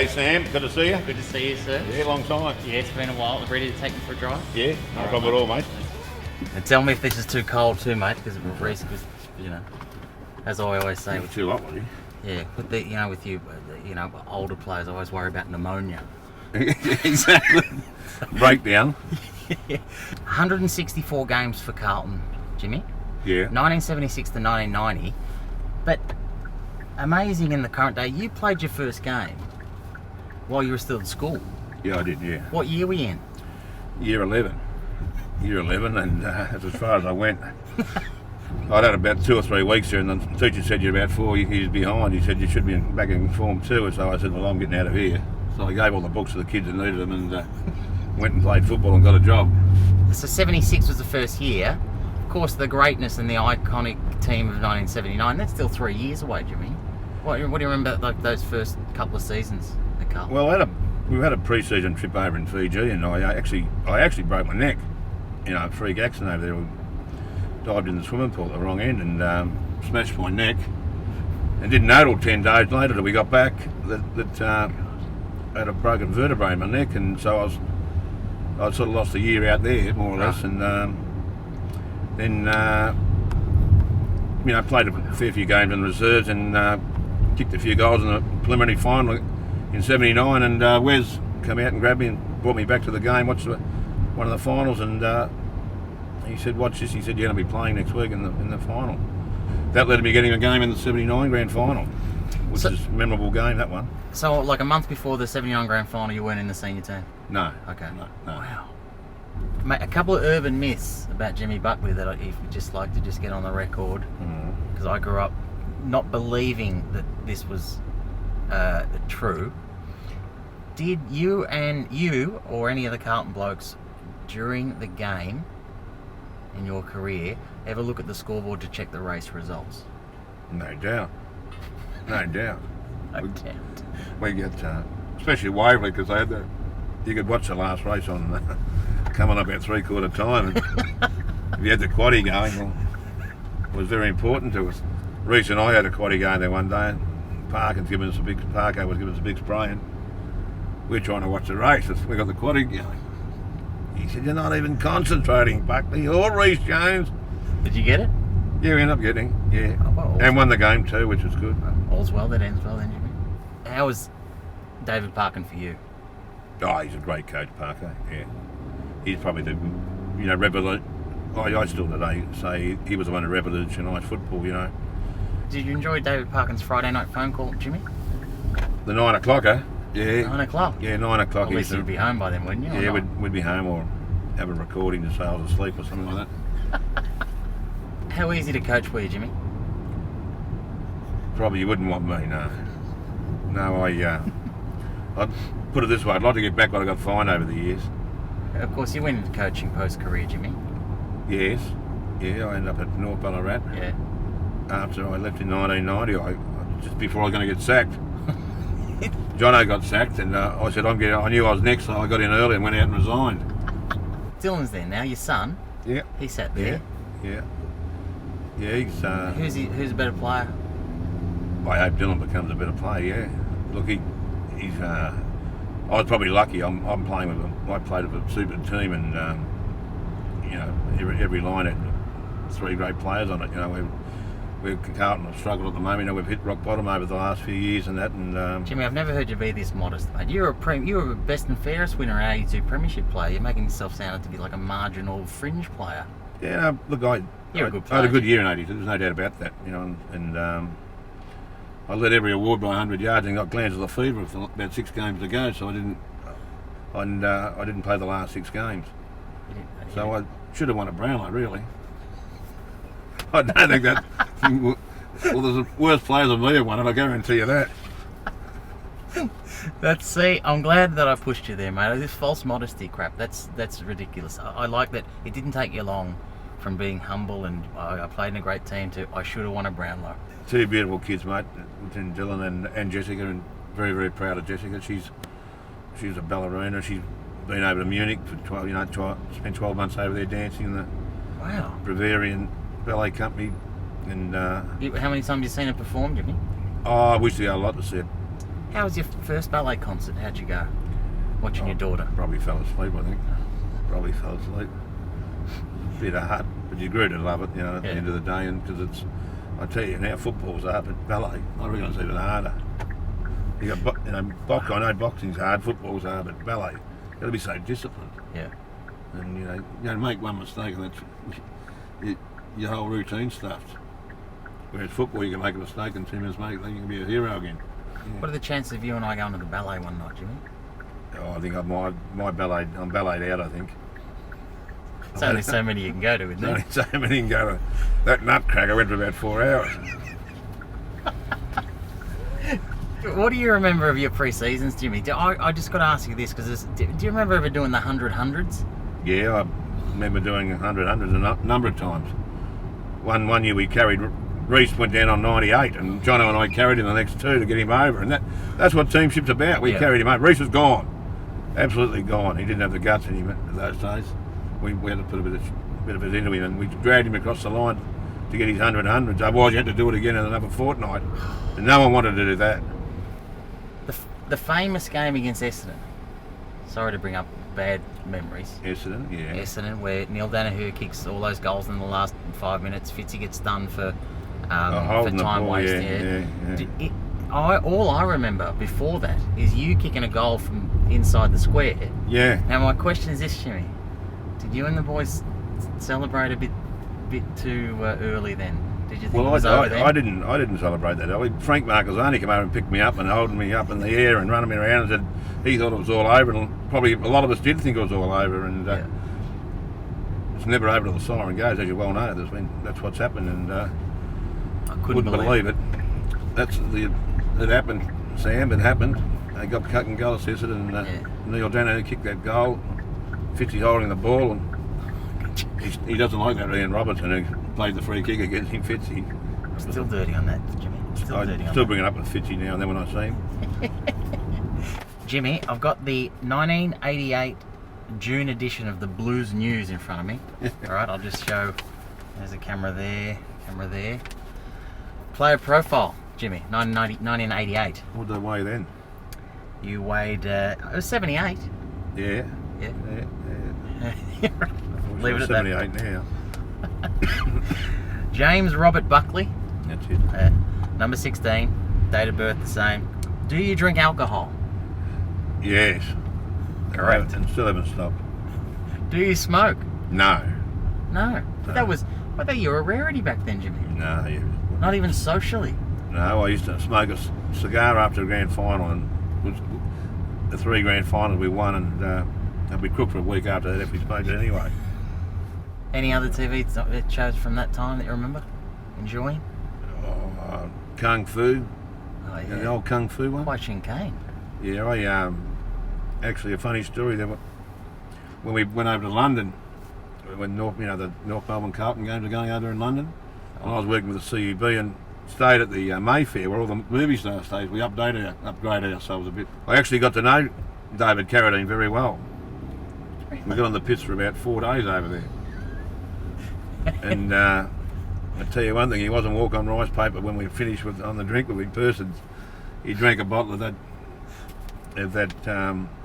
G'day Sam, good to see you. Good to see you, sir. Yeah, long time. Yeah, it's been a while. Ready to take me for a drive? Yeah, no problem at all, mate. And tell me if this is too cold too, mate, because you know, as I always say, It's too hot, wasn't yeah, with with you, older players, I always worry about pneumonia. Exactly. Breakdown. 164 games for Carlton, Jimmy. Yeah. 1976 to 1990. But amazing in the current day, you played your first game while you were still at school. Yeah, I did, yeah. What year were you in? Year 11. Year 11, and that's as far as I went. I'd had about 2 or 3 weeks there, and the teacher said you're about 4 years behind. He said you should be back in Form 2, so I said, well, I'm getting out of here. So I gave all the books to the kids that needed them and went and played football and got a job. So 76 was the first year. Of course, the greatness and the iconic team of 1979, that's still 3 years away, Jimmy. What do you remember like those first couple of seasons at Carlton? Well, we had a pre-season trip over in Fiji, and I actually broke my neck. A freak accident over there. Dived in the swimming pool at the wrong end and smashed my neck. And didn't know till 10 days later that we got back that I had a broken vertebrae in my neck, and so I sort of lost a year out there, more or less, and then played a fair few games in the reserves and kicked a few goals in the preliminary final in '79, and Wes came out and grabbed me and brought me back to the game, watched one of the finals, and he said, watch this, he said, you're going to be playing next week in the final. That led to me getting a game in the '79 grand final, which is a memorable game, that one. So like a month before the '79 grand final, you weren't in the senior team? No. Okay. No. Wow. Mate, a couple of urban myths about Jimmy Buckley that if you'd just like to just get on the record, because I grew up not believing that this was true. Did you or any of the Carlton blokes during the game in your career ever look at the scoreboard to check the race results? No doubt. We get, especially Waverley, because they had you could watch the last race on coming up at 3/4 time, and if you had the quaddie going, well, it was very important to us. Reece and I had a quaddie going there one day, and Parker was giving us a big spray, and we're trying to watch the race. We got the quaddie going. He said, "You're not even concentrating, Buckley or Reece Jones." Did you get it? Yeah, we ended up getting, yeah. Oh, well, and won the game too, which was good. All's well that ends well then, Jimmy. How was David Parkin for you? Oh, he's a great coach, Parker, yeah. He's probably the, I still today say he was the one who revolutionised football, Did you enjoy David Parkin's Friday night phone call, Jimmy? The 9 o'clocker, yeah. 9 o'clock? Yeah, 9 o'clock. At least you'd be home by then, wouldn't you? Yeah, we'd be home or have a recording to say I was asleep or something like that. How easy to coach were you, Jimmy? Probably you wouldn't want me, no. No, I'd put it this way, I'd like to get back what I got fined over the years. Of course, you went into coaching post-career, Jimmy. Yes. Yeah, I ended up at North Ballarat. Yeah. After I left in 1990, just before I was going to get sacked. Jono got sacked, and I said, I knew I was next, so I got in early and went out and resigned. Dylan's there now, your son. Yeah. He sat there. Yeah, he's... Who's a better player? I hope Dylan becomes a better player, yeah. Look, he's... I was probably lucky. I'm playing with him. I played with a super team, and every line had 3 great players on it. We're Carlton have struggled at the moment. We've hit rock bottom over the last few years and that. And Jimmy, I've never heard you be this modest, mate. You were a best and fairest winner in '82 Premiership player. You're making yourself sound to be like a marginal fringe player. Yeah, look, You're a good player. I had a good year in '82. There's no doubt about that. And I led every award by 100 yards and got glandular fever with about 6 games to go. So I didn't play the last 6 games. So I should have won a Brownlow, really. I don't think that. Well, there's worse players than me have won it, I guarantee you that. I'm glad that I pushed you there, mate. This false modesty crap, that's ridiculous. I like that it didn't take you long from being humble and I played in a great team to I should have won a Brownlow. 2 beautiful kids, mate, Dylan and Jessica, and very, very proud of Jessica. She's a ballerina. She's been over to Munich for 12, spent 12 months over there dancing in the Bavarian ballet company. And how many times have you seen her perform, Jimmy? I wish to go a lot to see her How was your first ballet concert? How'd you go? Watching your daughter? Probably fell asleep, I think. Probably fell asleep. A bit hard, but you grew to love it, at the end of the day, and because it's, I tell you now, football's hard, but ballet, I reckon it's even harder. You got, I know boxing's hard, football's hard, but ballet, you've got to be so disciplined. Yeah. And you make one mistake, and that's your whole routine stuffed. Whereas football, you can make a mistake, and 2 minutes later, you can be a hero again. Yeah. What are the chances of you and I going to the ballet one night, Jimmy? Oh, I think I'm balletted out, I think. There's only so many you can go to, isn't there? Only so many you can go to. That nutcracker went for about 4 hours. What do you remember of your pre-seasons, Jimmy? I just got to ask you this, because do you remember ever doing the 100 hundreds? Yeah, I remember doing 100 hundreds a number of times. One year we carried, Reece went down on 98, and Jono and I carried him the next 2 to get him over, and that's what teamship's about. We carried him over. Reece was gone, absolutely gone. He didn't have the guts in him in those days. We had to put a bit of it into him, and we dragged him across the line to get his 100 hundreds. Otherwise, you had to do it again in another fortnight, and no one wanted to do that. The famous game against Essendon. Sorry to bring up bad memories. Essendon, yeah. Essendon, where Neil Danaher kicks all those goals in the last 5 minutes. Fitzy gets done for time wasting. Yeah. All I remember before that is you kicking a goal from inside the square. Yeah. Now my question is this, Jimmy: did you and the boys celebrate a bit too early then? Did you think it was over then? I didn't celebrate that early. Frank Marcosani came over and picked me up and holding me up in the air and running me around and said he thought it was all over, and probably a lot of us did think it was all over, and it's never over till the siren goes, as you well know. That's what's happened, and I couldn't believe it. It happened, Sam. It happened. They got cut and goal assisted, and Neil Danaher kicked that goal. Fitzy holding the ball, and he doesn't like that. Ian Robertson, who played the free kick against him, Fitzy. Still dirty on that, Jimmy. Still bring it up with Fitzy now and then when I see him. Jimmy, I've got the 1988 June edition of the Blues News in front of me. All right, I'll just show. There's a camera there. Player profile, Jimmy, 1988. What did I weigh then? You weighed, it was 78. Yeah. Leave it at 78 that. now. James Robert Buckley. That's it. Number 16. Date of birth the same. Do you drink alcohol? Yes. Correct. And still haven't stopped. Do you smoke? No. No. But I thought you were a rarity back then, Jimmy. No. Not even socially. No, I used to smoke a cigar after a grand final, and was the 3 grand finals we won, and I'd be crook for a week after that if we smoked it anyway. Any other TV shows from that time that you remember enjoying? Kung Fu. Oh, yeah. The old Kung Fu one. Quite Shinkai. Yeah, I actually a funny story there. When we went over to London, when the North Melbourne Carlton games are going over in London, and I was working with the CUB and stayed at the Mayfair where all the movie stars stayed. We upgraded ourselves a bit. I actually got to know David Carradine very well. We got on the pitch for about 4 days over there. And I tell you one thing, he wasn't walk on rice paper when we finished on the drink with persons. He drank a bottle of that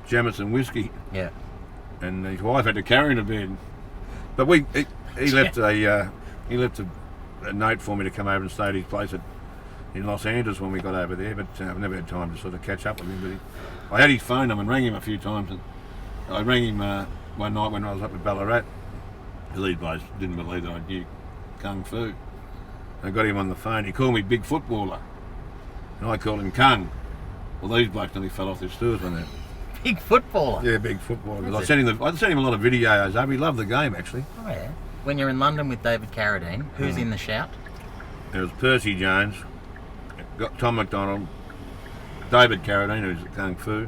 Jameson whiskey. Yeah. And his wife had to carry him to bed. But he left a note for me to come over and stay at his place in Los Angeles when we got over there, but I've never had time to sort of catch up with him. But I had his phone number and rang him a few times, and I rang him one night when I was up at Ballarat. These guys didn't believe that I knew Kung Fu. I got him on the phone. He called me Big Footballer, and I called him Kung. Well, these blokes nearly fell off their stools when they're Big Footballer? Yeah, Big Footballer. I sent him a lot of videos over. He loved the game, actually. Oh, yeah. When you're in London with David Carradine, who's in the shout? There was Percy Jones, got Tom McDonald, David Carradine, who's at Kung Fu,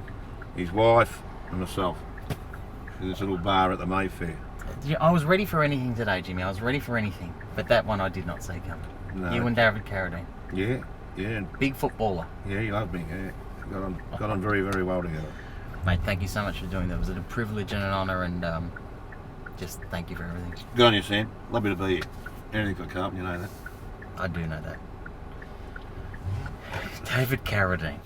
his wife, and myself. In this little bar at the Mayfair. I was ready for anything today, Jimmy. I was ready for anything. But that one I did not see coming. No. You and David Carradine. Yeah. Big Footballer. Yeah, he loved me, yeah. Got on very, very well together. Mate, thank you so much for doing that. It was a privilege and an honour, and just thank you for everything. Good on you, Sam. Lovely to be here. Anything for Carlton, you know that. I do know that. David Carradine.